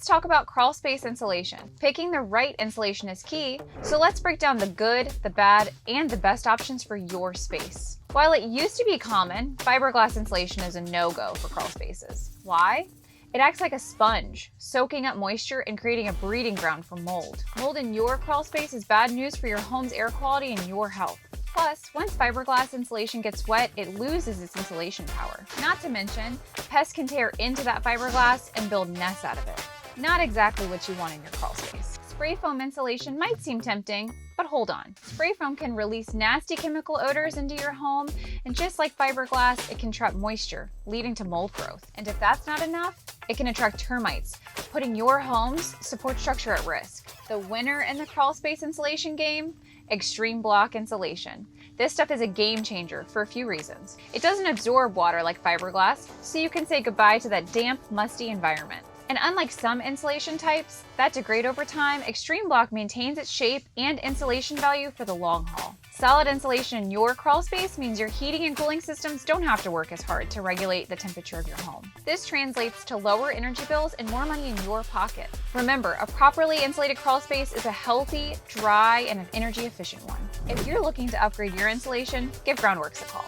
let's talk about crawl space insulation. Picking the right insulation is key, so let's break down the good, the bad, and the best options for your space. While it used to be common, fiberglass insulation is a no-go for crawl spaces. Why? It acts like a sponge, soaking up moisture and creating a breeding ground for mold. Mold in your crawl space is bad news for your home's air quality and your health. Plus, once fiberglass insulation gets wet, it loses its insulation power. Not to mention, pests can tear into that fiberglass and build nests out of it. Not exactly what you want in your crawl space. Spray foam insulation might seem tempting, but hold on. Spray foam can release nasty chemical odors into your home, and just like fiberglass, it can trap moisture, leading to mold growth. And if that's not enough, it can attract termites, putting your home's support structure at risk. The winner in the crawl space insulation game? Extreme block insulation. This stuff is a game changer for a few reasons. It doesn't absorb water like fiberglass, so you can say goodbye to that damp, musty environment. And unlike some insulation types that degrade over time, Extreme Block maintains its shape and insulation value for the long haul. Solid insulation in your crawl space means your heating and cooling systems don't have to work as hard to regulate the temperature of your home. This translates to lower energy bills and more money in your pocket. Remember, a properly insulated crawl space is a healthy, dry, and an energy efficient one. If you're looking to upgrade your insulation, give Groundworks a call.